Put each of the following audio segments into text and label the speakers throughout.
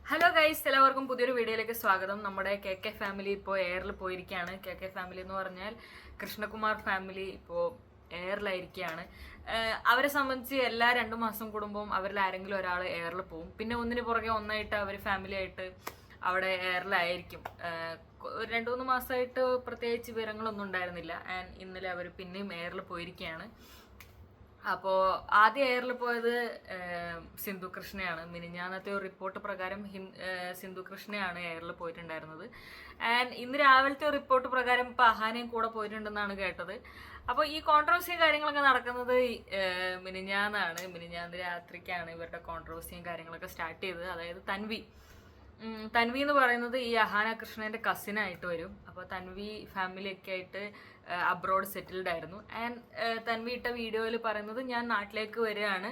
Speaker 1: Hello guys, എല്ലാവർക്കും പുതിയൊരു വീഡിയോയിലേക്ക് സ്വാഗതം. നമ്മുടെ കെ ഫാമിലി ഇപ്പോൾ എയറിൽ പോയിരിക്കുകയാണ്. കെ ഫാമിലി എന്ന് പറഞ്ഞാൽ കൃഷ്ണകുമാർ ഫാമിലി ഇപ്പോൾ എയറിലായിരിക്കുകയാണ്. അവരെ സംബന്ധിച്ച് എല്ലാ 2 മാസം കൂടുമ്പോൾ അവരിൽ ആരെങ്കിലും ഒരാൾ എയറിൽ പോകും. പിന്നെ ഒന്നിന് പുറകെ ഒന്നായിട്ട് അവർ ഫാമിലി ആയിട്ട് അവിടെ എയറിലായിരിക്കും. 2-3 മാസമായിട്ട് പ്രത്യേകിച്ച് വിവരങ്ങളൊന്നും ഉണ്ടായിരുന്നില്ല. ആൻഡ് ഇന്നലെ അവർ പിന്നെയും എയറിൽ പോയിരിക്കുകയാണ്. അപ്പോൾ ആദ്യം എയറിൽ പോയത് സിന്ധു കൃഷ്ണയാണ്. മിനിഞ്ഞാന്നത്തെ ഒരു റിപ്പോർട്ട് പ്രകാരം സിന്ധു കൃഷ്ണയാണ് എയറിൽ പോയിട്ടുണ്ടായിരുന്നത്. ആൻഡ് ഇന്ന് രാവിലത്തെ റിപ്പോർട്ട് പ്രകാരം ഇപ്പോൾ അഹാനയും കൂടെ പോയിട്ടുണ്ടെന്നാണ് കേട്ടത്. അപ്പോൾ ഈ കോൺട്രവേഴ്സിയും കാര്യങ്ങളൊക്കെ നടക്കുന്നത് മിനിഞ്ഞാന്ന് രാത്രിക്കാണ് ഇവരുടെ കോൺട്രവേഴ്സിയും കാര്യങ്ങളൊക്കെ സ്റ്റാർട്ട് ചെയ്തത്. അതായത് തൻവി എന്ന് പറയുന്നത് ഈ അഹാന കൃഷ്ണന്റെ കസിനായിട്ട് വരും. അപ്പോൾ തൻവി ഫാമിലിയൊക്കെ ആയിട്ട് അബ്രോഡ് സെറ്റിൽഡ് ആയിരുന്നു. ആൻഡ് തൻവി ഇട്ട വീഡിയോയിൽ പറയുന്നത് ഞാൻ നാട്ടിലേക്ക് വരികയാണ്.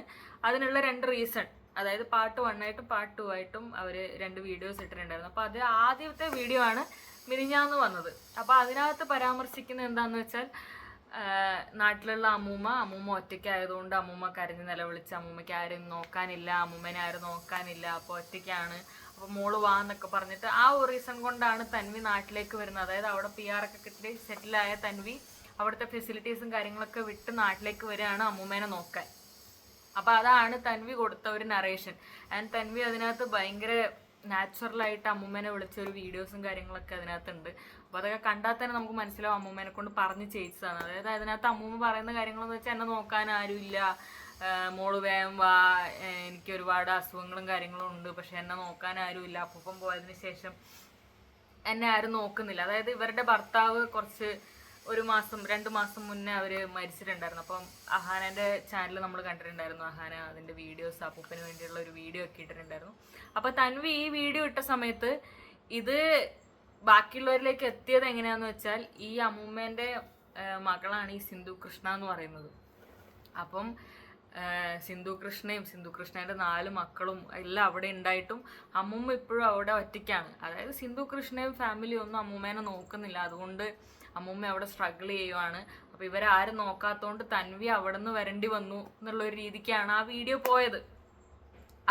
Speaker 1: അതിനുള്ള 2 റീസൺ, അതായത് പാർട്ട് 1 ആയിട്ടും പാർട്ട് 2 ആയിട്ടും അവർ 2 വീഡിയോസ് ഇട്ടിട്ടുണ്ടായിരുന്നു. അപ്പോൾ അത് ആദ്യത്തെ വീഡിയോ ആണ് മിനിഞ്ഞാന്ന് വന്നത്. അപ്പോൾ അതിനകത്ത് പരാമർശിക്കുന്നത് എന്താണെന്ന് വെച്ചാൽ നാട്ടിലുള്ള അമ്മൂമ്മ ഒറ്റയ്ക്കായതുകൊണ്ട് അമ്മൂമ്മ കരഞ്ഞ് നിലവിളിച്ച് അമ്മൂമ്മയ്ക്ക് ആരും നോക്കാനില്ല, അമ്മൂമ്മേനെ ആരും നോക്കാനില്ല, അപ്പോൾ ഒറ്റയ്ക്കാണ്, അപ്പോൾ മോള് വാ എന്നൊക്കെ പറഞ്ഞിട്ട് ആ ഒരു റീസൺ കൊണ്ടാണ് തൻവി നാട്ടിലേക്ക് വരുന്നത്. അതായത് അവിടെ PR ഒക്കെ കിട്ടി സെറ്റിലായ തൻവി അവിടുത്തെ ഫെസിലിറ്റീസും കാര്യങ്ങളൊക്കെ വിട്ട് നാട്ടിലേക്ക് വരികയാണ് അമ്മൂമ്മേനെ നോക്കാൻ. അപ്പോൾ അതാണ് തൻവി കൊടുത്ത ഒരു നറേഷൻ. ആൻഡ് തൻവി അതിനകത്ത് ഭയങ്കര നാച്ചുറലായിട്ട് അമ്മൂമ്മേനെ വിളിച്ച ഒരു വീഡിയോസും കാര്യങ്ങളൊക്കെ അതിനകത്തുണ്ട്. അപ്പോൾ അതൊക്കെ കണ്ടാൽ തന്നെ നമുക്ക് മനസ്സിലാവും അമ്മൂമ്മേനെ കൊണ്ട് പറഞ്ഞ് ചെയ്യിച്ചതാണ്. അതായത് അതിനകത്ത് അമ്മൂമ്മ പറയുന്ന കാര്യങ്ങളെന്ന് വെച്ചാൽ എന്നെ നോക്കാൻ ആരുമില്ല, മോള് വേഗം വാ, എനിക്ക് ഒരുപാട് അസുഖങ്ങളും കാര്യങ്ങളും ഉണ്ട്, പക്ഷെ എന്നെ നോക്കാൻ ആരുമില്ല, അപ്പം പോയതിന് ശേഷം എന്നെ ആരും നോക്കുന്നില്ല. അതായത് ഇവരുടെ ഭർത്താവ് കുറച്ച് 2 മാസം മുന്നേ അവർ മരിച്ചിട്ടുണ്ടായിരുന്നു. അപ്പം അഹാനൻ്റെ ചാനൽ നമ്മൾ കണ്ടിട്ടുണ്ടായിരുന്നു. അഹാന അതിൻ്റെ വീഡിയോസ് അപ്പൂപ്പന് വേണ്ടിയുള്ള ഒരു വീഡിയോ ഒക്കെ ഇട്ടിട്ടുണ്ടായിരുന്നു. അപ്പോൾ തൻവി ഈ വീഡിയോ ഇട്ട സമയത്ത് ഇത് ബാക്കിയുള്ളവരിലേക്ക് എത്തിയത് എങ്ങനെയാണെന്ന് വെച്ചാൽ ഈ അമ്മൂമ്മേൻ്റെ മകളാണ് ഈ സിന്ധു കൃഷ്ണ എന്ന് പറയുന്നത്. അപ്പം സിന്ധു കൃഷ്ണേൻ്റെ 4 മക്കളും എല്ലാം അവിടെ ഉണ്ടായിട്ടും അമ്മൂമ്മ ഇപ്പോഴും അവിടെ ഒറ്റയ്ക്കാണ്. അതായത് സിന്ധു കൃഷ്ണയും ഫാമിലി ഒന്നും അമ്മൂമ്മേനെ നോക്കുന്നില്ല, അതുകൊണ്ട് അമ്മൂമ്മ അവിടെ സ്ട്രഗിൾ ചെയ്യുവാണ്. അപ്പോൾ ഇവരെ ആരും നോക്കാത്തതുകൊണ്ട് തൻവി അവിടെ നിന്ന് വരേണ്ടി വന്നു എന്നുള്ളൊരു രീതിക്കാണ് ആ വീഡിയോ പോയത്.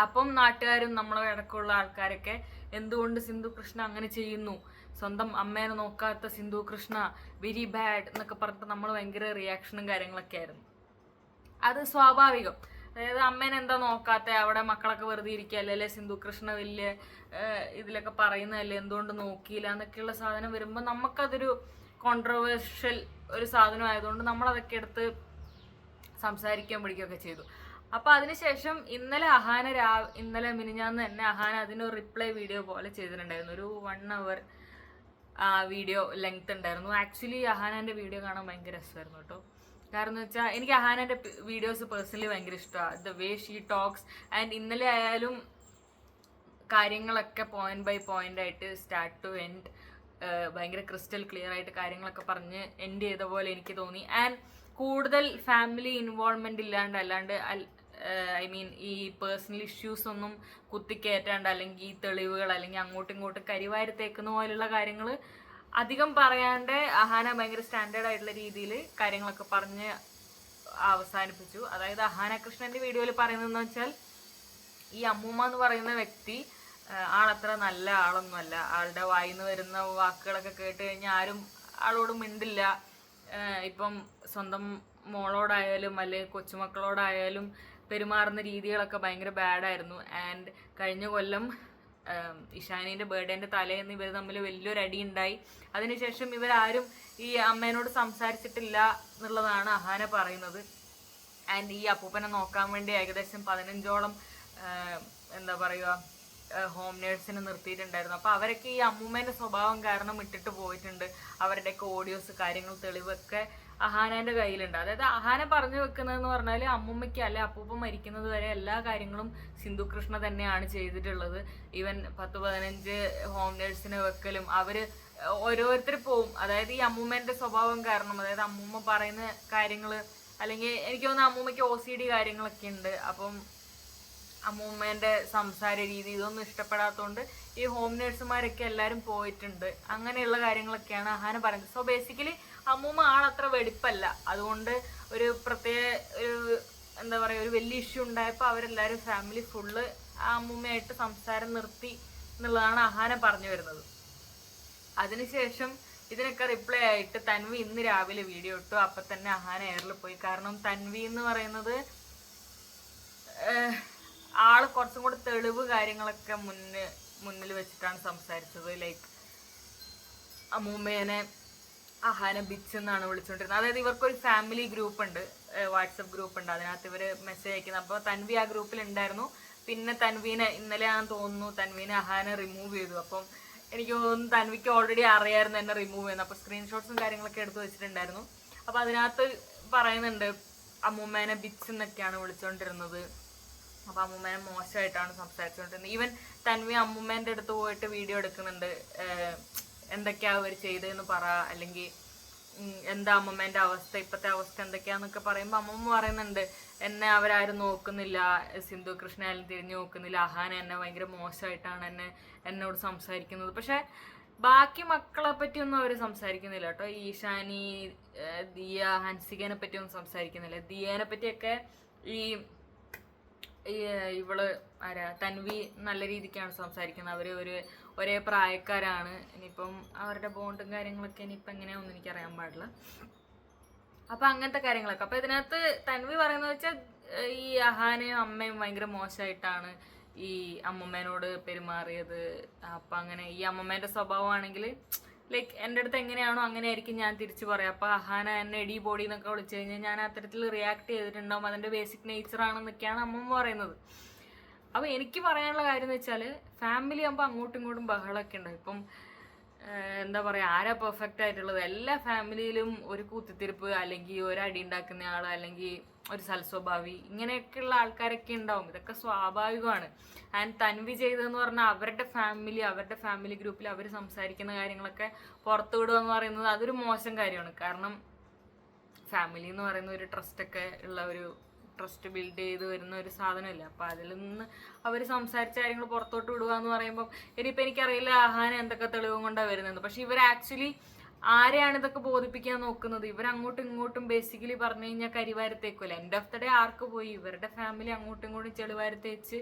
Speaker 1: അപ്പം നാട്ടുകാരും നമ്മളെ ഇടയ്ക്കുള്ള ആൾക്കാരൊക്കെ എന്തുകൊണ്ട് സിന്ധു കൃഷ്ണ അങ്ങനെ ചെയ്യുന്നു, സ്വന്തം അമ്മേനെ നോക്കാത്ത സിന്ധു കൃഷ്ണ വെരി ബാഡ് എന്നൊക്കെ പറഞ്ഞിട്ട് നമ്മൾ ഭയങ്കര റിയാക്ഷനും കാര്യങ്ങളൊക്കെ ആയിരുന്നു. അത് സ്വാഭാവികം. അതായത് അമ്മേനെ എന്താ നോക്കാത്ത, അവിടെ മക്കളൊക്കെ വെറുതെ ഇരിക്കുകയല്ലേ, അല്ലെ സിന്ധു കൃഷ്ണ വലിയ ഇതിലൊക്കെ പറയുന്നതല്ലേ, എന്തുകൊണ്ട് നോക്കിയില്ല എന്നൊക്കെയുള്ള സാധനം വരുമ്പോൾ നമുക്കതൊരു കോൺട്രവേഴ്ഷ്യൽ ഒരു സാധനം ആയതുകൊണ്ട് നമ്മളതൊക്കെ എടുത്ത് സംസാരിക്കാൻ പിടിക്കുകയൊക്കെ ചെയ്തു. അപ്പോൾ അതിനുശേഷം ഇന്നലെ മിനിഞ്ഞാന്ന് തന്നെ അഹാന അതിനൊരു റിപ്ലൈ വീഡിയോ പോലെ ചെയ്തിട്ടുണ്ടായിരുന്നു. ഒരു 1 hour വീഡിയോ ലെങ്ത് ഉണ്ടായിരുന്നു. ആക്ച്വലി അഹാനൻ്റെ വീഡിയോ കാണാൻ ഭയങ്കര രസമായിരുന്നു കേട്ടോ. കാരണം എന്ന് വെച്ചാൽ എനിക്ക് അഹാനൻ്റെ വീഡിയോസ് പേഴ്സണലി ഭയങ്കര ഇഷ്ടമാണ്. The way she talks. And ഇന്നലെ ആയാലും കാര്യങ്ങളൊക്കെ പോയിന്റ് ബൈ പോയിന്റ് ആയിട്ട് സ്റ്റാർട്ട് ടു എൻഡ് ഭയങ്കര ക്രിസ്റ്റൽ ക്ലിയർ ആയിട്ട് കാര്യങ്ങളൊക്കെ പറഞ്ഞ് എൻഡ് ചെയ്ത പോലെ എനിക്ക് തോന്നി. ആൻഡ് കൂടുതൽ ഫാമിലി ഇൻവോൾവ്മെന്റ് അല്ലാണ്ട് ഐ മീൻ ഈ പേഴ്സണൽ ഇഷ്യൂസ് ഒന്നും കുത്തിക്കയറ്റാണ്ട്, അല്ലെങ്കിൽ ഈ തെളിവുകൾ അല്ലെങ്കിൽ അങ്ങോട്ടും ഇങ്ങോട്ടും കരിവാരി തേക്കുന്ന പോലുള്ള കാര്യങ്ങൾ അധികം പറയാണ്ട് അഹാന ഭയങ്കര സ്റ്റാൻഡേർഡ് ആയിട്ടുള്ള രീതിയിൽ കാര്യങ്ങളൊക്കെ പറഞ്ഞ് അവസാനിപ്പിച്ചു. അതായത് അഹാന കൃഷ്ണന്റെ വീഡിയോയിൽ പറയുന്നതെന്ന് വെച്ചാൽ ഈ അമ്മൂമ്മ എന്ന് പറയുന്ന വ്യക്തി ആളത്ര നല്ല ആളൊന്നുമല്ല. ആളുടെ വായിന്ന് വരുന്ന വാക്കുകളൊക്കെ കേട്ട് കഴിഞ്ഞാൽ ആരും ആളോട് മിണ്ടില്ല. ഇപ്പം സ്വന്തം മോളോടായാലും അല്ലെങ്കിൽ കൊച്ചുമക്കളോടായാലും പെരുമാറുന്ന രീതികളൊക്കെ ഭയങ്കര ബാഡായിരുന്നു. ആൻഡ് കഴിഞ്ഞ കൊല്ലം ഇഷാനീൻ്റെ ബർത്ത്ഡേൻ്റെ തലേന്ന് ഇവർ തമ്മിൽ വലിയൊരു അടി ഉണ്ടായി. അതിനുശേഷം ഇവരാരും ഈ അമ്മേനോട് സംസാരിച്ചിട്ടില്ല എന്നുള്ളതാണ് അഹാന പറയുന്നത്. ആൻഡ് ഈ അപ്പൂപ്പനെ നോക്കാൻ വേണ്ടി ഏകദേശം 15ഓളം എന്താ പറയുക ഹോം നേഴ്സിനെ നിർത്തിയിട്ടുണ്ടായിരുന്നു. അപ്പോൾ അവരൊക്കെ ഈ അമ്മൂമ്മേൻ്റെ സ്വഭാവം കാരണം ഇട്ടിട്ട് പോയിട്ടുണ്ട്. അവരുടെയൊക്കെ ഓഡിയോസ് കാര്യങ്ങൾ തെളിവൊക്കെ അഹാനേൻ്റെ കയ്യിലുണ്ട്. അതായത് അഹാന പറഞ്ഞു വെക്കുന്നതെന്ന് പറഞ്ഞാൽ അമ്മൂമ്മയ്ക്ക് അല്ലെ അപ്പൂപ്പ മരിക്കുന്നത് വരെ എല്ലാ കാര്യങ്ങളും സിന്ധു കൃഷ്ണ തന്നെയാണ് ചെയ്തിട്ടുള്ളത്. ഈവൻ 10-15 ഹോം നേഴ്സിനെ വെക്കലും അവർ ഓരോരുത്തർ പോവും. അതായത് ഈ അമ്മൂമ്മേൻ്റെ സ്വഭാവം കാരണം, അതായത് അമ്മൂമ്മ പറയുന്ന കാര്യങ്ങൾ, അല്ലെങ്കിൽ എനിക്ക് തോന്നുന്നു അമ്മൂമ്മയ്ക്ക് OCD കാര്യങ്ങളൊക്കെ ഉണ്ട്. അപ്പം അമ്മൂമ്മേൻ്റെ സംസാര രീതി ഇതൊന്നും ഇഷ്ടപ്പെടാത്തതുകൊണ്ട് ഈ ഹോം നേഴ്സുമാരൊക്കെ എല്ലാവരും പോയിട്ടുണ്ട്. അങ്ങനെയുള്ള കാര്യങ്ങളൊക്കെയാണ് അഹാന പറയുന്നത്. സോ ബേസിക്കലി അമ്മൂമ്മ ആളത്ര വെടിപ്പല്ല. അതുകൊണ്ട് ഒരു പ്രത്യേക എന്താ പറയുക ഒരു വലിയ ഇഷ്യൂ ഉണ്ടായപ്പോൾ അവരെല്ലാവരും ഫാമിലി ഫുള്ള് ആ അമ്മൂമ്മയായിട്ട് സംസാരം നിർത്തി എന്നുള്ളതാണ് അഹാന പറഞ്ഞു വരുന്നത്. അതിനുശേഷം ഇതിനൊക്കെ റിപ്ലൈ ആയിട്ട് തൻവി ഇന്ന് രാവിലെ വീഡിയോ ഇട്ടു. അപ്പൊ തന്നെ അഹാന എയറിൽ പോയി. കാരണം തൻവി എന്ന് പറയുന്നത് ആള് കുറച്ചും കൂടെ തെളിവ് കാര്യങ്ങളൊക്കെ മുന്നിൽ വെച്ചിട്ടാണ് സംസാരിച്ചത്. ലൈക്ക് അമ്മൂമ്മേനെ അഹാന ബിച്ച് എന്നാണ് വിളിച്ചുകൊണ്ടിരുന്നത്. അതായത് ഇവർക്കൊരു ഫാമിലി ഗ്രൂപ്പ് ഉണ്ട്, വാട്സപ്പ് ഗ്രൂപ്പ് ഉണ്ട്. അതിനകത്ത് ഇവർ മെസ്സേജ് അയക്കുന്നത്. അപ്പോൾ തൻവി ആ ഗ്രൂപ്പിൽ ഉണ്ടായിരുന്നു. പിന്നെ തൻവീനെ ഇന്നലെ ആണെന്ന് തോന്നുന്നു തൻവീനെ അഹാന റിമൂവ് ചെയ്തു. അപ്പം എനിക്ക് തോന്നുന്നു തൻവിക്ക് ഓൾറെഡി അറിയായിരുന്നു എന്നെ റിമൂവ് ചെയ്യുന്നത്. അപ്പോൾ സ്ക്രീൻഷോട്ട്സും കാര്യങ്ങളൊക്കെ എടുത്ത് വെച്ചിട്ടുണ്ടായിരുന്നു. അപ്പോൾ അതിനകത്ത് പറയുന്നുണ്ട് അമ്മൂമ്മേനെ ബിച്ച് എന്നൊക്കെയാണ് വിളിച്ചുകൊണ്ടിരുന്നത്. അപ്പോൾ അമ്മൂമ്മേനെ മോശമായിട്ടാണ് സംസാരിച്ചുകൊണ്ടിരുന്നത്. ഈവൻ തൻവി അമ്മൂമ്മേൻ്റെ അടുത്ത് പോയിട്ട് വീഡിയോ എടുക്കുന്നുണ്ട്. എന്തൊക്കെയാണ് അവർ ചെയ്തതെന്ന് പറ, അല്ലെങ്കിൽ എന്താ അമ്മമ്മേൻ്റെ അവസ്ഥ, ഇപ്പോഴത്തെ അവസ്ഥ എന്തൊക്കെയാന്നൊക്കെ പറയുമ്പോൾ അമ്മമ്മ പറയുന്നുണ്ട് എന്നെ അവരാരും നോക്കുന്നില്ല, സിന്ധു കൃഷ്ണയാലും തിരിഞ്ഞു നോക്കുന്നില്ല, അഹാന എന്നെ ഭയങ്കര മോശമായിട്ടാണ് എന്നോട് സംസാരിക്കുന്നത്. പക്ഷെ ബാക്കി മക്കളെ പറ്റിയൊന്നും അവർ സംസാരിക്കുന്നില്ല കേട്ടോ. ഈശാനി, ദിയ, ഹൻസികനെ പറ്റിയൊന്നും സംസാരിക്കുന്നില്ല. ദിയേനെ പറ്റിയൊക്കെ ഇവള് തൻവി നല്ല രീതിക്കാണ് സംസാരിക്കുന്നത്. അവര് ഒരേ പ്രായക്കാരാണ്. ഇനിയിപ്പം അവരുടെ ബോണ്ടും കാര്യങ്ങളൊക്കെ ഇനിയിപ്പം എങ്ങനെയാണെന്ന് എനിക്കറിയാൻ പാടില്ല. അപ്പൊ അങ്ങനത്തെ കാര്യങ്ങളൊക്കെ. അപ്പൊ ഇതിനകത്ത് തൻവി പറയുന്നത് വെച്ചാൽ ഈ അഹാനയും അമ്മയും ഭയങ്കര മോശമായിട്ടാണ് ഈ അമ്മമ്മേനോട് പെരുമാറിയത്. അപ്പൊ അങ്ങനെ ഈ അമ്മമ്മേന്റെ സ്വഭാവമാണെങ്കിൽ ലൈക്ക് എൻ്റെ അടുത്ത് എങ്ങനെയാണോ അങ്ങനെ ആയിരിക്കും ഞാൻ തിരിച്ചു പറയാം. അപ്പോൾ അഹാന എന്നെ എടി ബോഡി എന്നൊക്കെ വിളിച്ചു കഴിഞ്ഞാൽ ഞാൻ അത്തരത്തിൽ റിയാക്ട് ചെയ്തിട്ടുണ്ടാവും. അതിൻ്റെ ബേസിക് നേച്ചറാണെന്നൊക്കെയാണ് അമ്മമ്മ പറയുന്നത്. അപ്പോൾ എനിക്ക് പറയാനുള്ള കാര്യം എന്ന് വെച്ചാൽ ഫാമിലി ആകുമ്പോൾ അങ്ങോട്ടും ഇങ്ങോട്ടും ബഹളമൊക്കെ ഉണ്ടാവും. ഇപ്പം എന്താ പറയുക, ആരാ പെർഫെക്റ്റ് ആയിട്ടുള്ളത്? എല്ലാ ഫാമിലിയിലും ഒരു കൂത്തിത്തിരിപ്പ്, അല്ലെങ്കിൽ ഒരു അടി ഉണ്ടാക്കുന്ന ആൾ, അല്ലെങ്കിൽ ഒരു സൽസ്വഭാവി, ഇങ്ങനെയൊക്കെയുള്ള ആൾക്കാരൊക്കെ ഉണ്ടാവും. ഇതൊക്കെ സ്വാഭാവികമാണ്. ആൻഡ് തൻവി ചെയ്തതെന്ന് പറഞ്ഞാൽ അവരുടെ ഫാമിലി ഗ്രൂപ്പിൽ അവർ സംസാരിക്കുന്ന കാര്യങ്ങളൊക്കെ പുറത്തു വിടുക എന്ന് പറയുന്നത് അതൊരു മോശം കാര്യമാണ്. കാരണം ഫാമിലി എന്ന് പറയുന്ന ഒരു ട്രസ്റ്റൊക്കെ ഉള്ള ഒരു ട്രസ്റ്റ് ബിൽഡ് ചെയ്ത് വരുന്ന ഒരു സാധനമില്ല. അപ്പോൾ അതിൽ നിന്ന് അവർ സംസാരിച്ച കാര്യങ്ങൾ പുറത്തോട്ട് വിടുക എന്ന് പറയുമ്പോൾ ഇനിയിപ്പോൾ എനിക്കറിയില്ല അഹാന എന്തൊക്കെ തെളിവും കൊണ്ടാണ് വരുന്നത്. പക്ഷെ ഇവർ ആക്ച്വലി ആരെയാണ് ഇതൊക്കെ ബോധിപ്പിക്കാൻ നോക്കുന്നത്? ഇവരങ്ങോട്ടും ഇങ്ങോട്ടും ബേസിക്കലി പറഞ്ഞു കഴിഞ്ഞാൽ കരിവാരത്തേക്കുമല്ല. എൻഡ് ഓഫ് ദ ഡേ ആർക്ക് പോയി? ഇവരുടെ ഫാമിലി അങ്ങോട്ടും ഇങ്ങോട്ടും ചെളിവാരത്തേച്ച്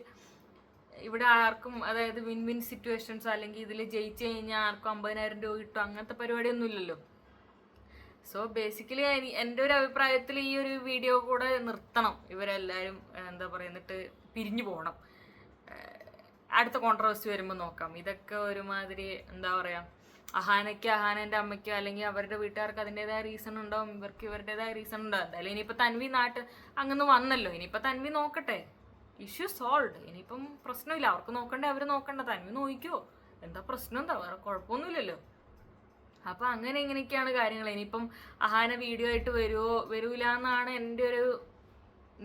Speaker 1: ഇവിടെ ആർക്കും, അതായത് വിൻ വിൻ സിറ്റുവേഷൻസ്, അല്ലെങ്കിൽ ഇതിൽ ജയിച്ചു കഴിഞ്ഞാൽ ആർക്കും 50,000 രൂപ കിട്ടും, അങ്ങനത്തെ പരിപാടിയൊന്നും ഇല്ലല്ലോ. സോ ബേസിക്കലി എൻ്റെ ഒരു അഭിപ്രായത്തിൽ ഈ ഒരു വീഡിയോ കൂടെ നിർത്തണം ഇവരെല്ലാവരും. എന്താ പറയുന്നിട്ട് പിരിഞ്ഞു പോകണം. അടുത്ത കോൺട്രവേഴ്സി വരുമ്പോൾ നോക്കാം. ഇതൊക്കെ ഒരുമാതിരി എന്താ പറയുക, അഹാനൻ്റെ അമ്മയ്ക്കോ അല്ലെങ്കിൽ അവരുടെ വീട്ടുകാർക്ക് അതിൻ്റെതായ റീസൺ ഉണ്ടാവും, ഇവർക്ക് ഇവരുടേതായ റീസൺ ഉണ്ടാവും. എന്തായാലും ഇനിയിപ്പോൾ തൻവി അങ്ങനെ വന്നല്ലോ, ഇനിയിപ്പോൾ തൻവി നോക്കട്ടെ. Issue solve. ഇനിയിപ്പം പ്രശ്നമില്ല, അവർക്ക് നോക്കണ്ടേ അവർ നോക്കണ്ട, തൻവി നോക്കിക്കോ. എന്താ പ്രശ്നം? എന്താ വേറെ കുഴപ്പമൊന്നുമില്ലല്ലോ. അപ്പം ഇങ്ങനെയൊക്കെയാണ് കാര്യങ്ങൾ. ഇനിയിപ്പം അഹാന വീഡിയോ ആയിട്ട് വരൂല എന്നാണ് എൻ്റെ ഒരു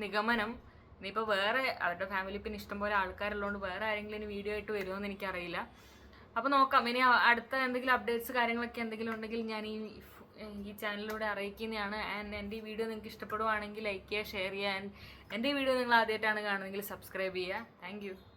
Speaker 1: നിഗമനം. ഇനിയിപ്പോൾ വേറെ അവരുടെ ഫാമിലി പിന്നെ ഇഷ്ടംപോലെ ആൾക്കാരുള്ളതുകൊണ്ട് വേറെ ആരെങ്കിലും ഇനി വീഡിയോ ആയിട്ട് വരുമോ എന്ന് എനിക്കറിയില്ല. അപ്പോൾ നോക്കാം. ഇനി അടുത്ത എന്തെങ്കിലും അപ്ഡേറ്റ്സ് കാര്യങ്ങളൊക്കെ എന്തെങ്കിലും ഉണ്ടെങ്കിൽ ഞാൻ ഈ ചാനലിലൂടെ അറിയിക്കുന്നതാണ്. ആൻഡ് എൻ്റെ ഈ വീഡിയോ നിങ്ങൾക്ക് ഇഷ്ടപ്പെടുവാണെങ്കിൽ ലൈക്ക് ചെയ്യുക, ഷെയർ ചെയ്യുക. ആൻഡ് എൻ്റെ ഈ വീഡിയോ നിങ്ങൾ ആദ്യമായിട്ടാണ് കാണുന്നതെങ്കിൽ സബ്സ്ക്രൈബ് ചെയ്യുക. താങ്ക്